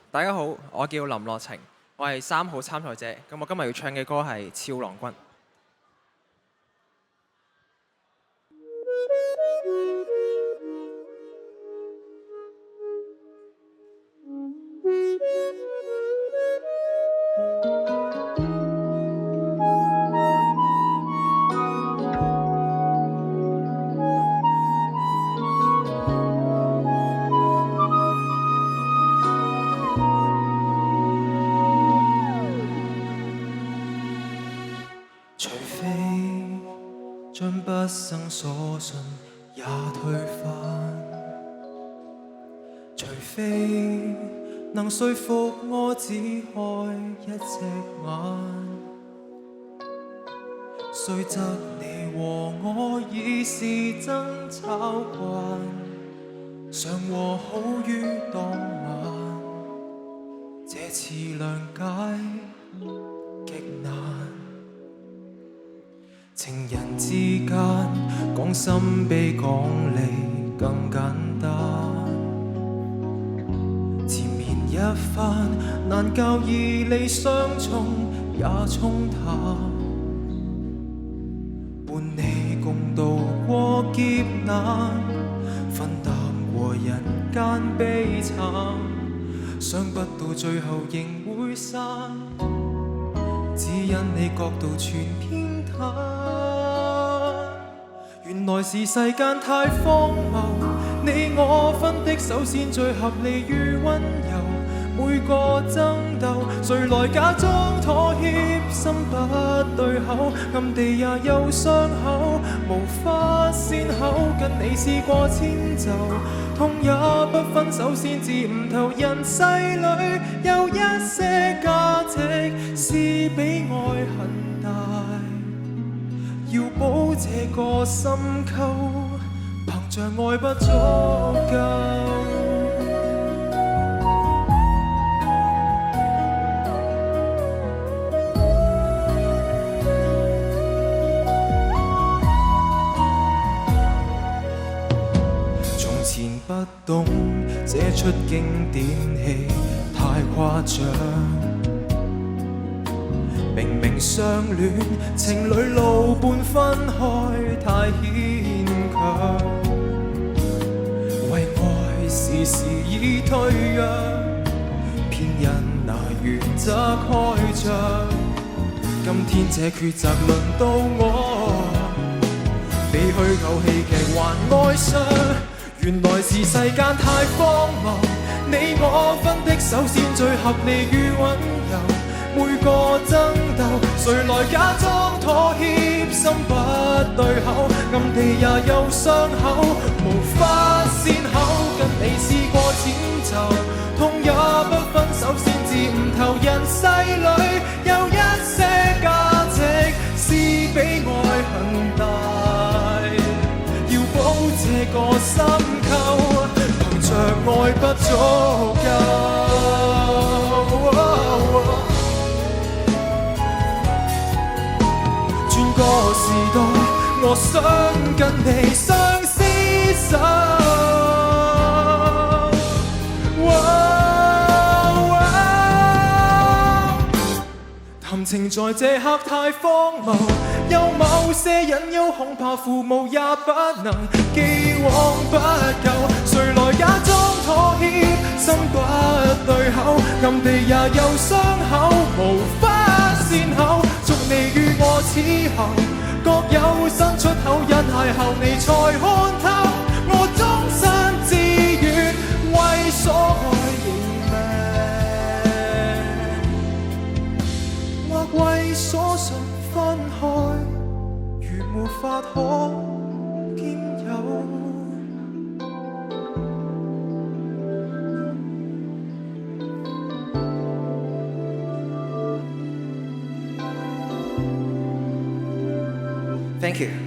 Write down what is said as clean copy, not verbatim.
大家好，我叫林樂晴，我係3號參賽者。咁我今日要唱嘅歌係《俏郎君》。除非將畢生所信也推翻，除非能說服我只開一隻眼，雖則你和我已是爭吵慣，常和好於當晚，這次諒解極難。情人之間講心比講理更簡單，纏綿一番難教義理相衝也沖淡，伴你共渡過劫難，分擔過人間悲慘，想不到最後仍會散，只因你角度全偏袒。原來是世間太荒謬，你我分的手先最合理與溫柔，每個爭鬥誰來假裝妥協，心不對口，暗地也有傷口，無法善後，跟你試過遷就，痛也不分手先至悟透，人世裏有一些價值是比愛恨大，要保這個心溝，憑着愛不足夠。從前不懂這出經典戲太誇張，明明相戀，情侶路半分開太牽強，為愛時時已退讓，偏因那原則開仗。今天這抉擇輪到我，比虛構戲劇還哀傷。原來是世間太荒謬，你我分的手先最合理與溫柔，每個爭鬥誰來假裝妥協，心不對口，暗地也有傷口，無法善後，跟你試過遷就，痛也不分手先至悟透，人世裏有一些價值是比愛恨大，要保這個心溝，憑着愛不足夠。轉個時代，我想跟你相廝守。談情在這刻太荒謬，有某些隱憂，恐怕父母也不能，既往不咎，誰來假裝妥協，心不對口，暗地也有傷口，無法善後，祝你與我此後各有新出口，因邂逅你才看透，我終身自願為所愛認命，或為所信分開，如沒法可兼有。Thank you。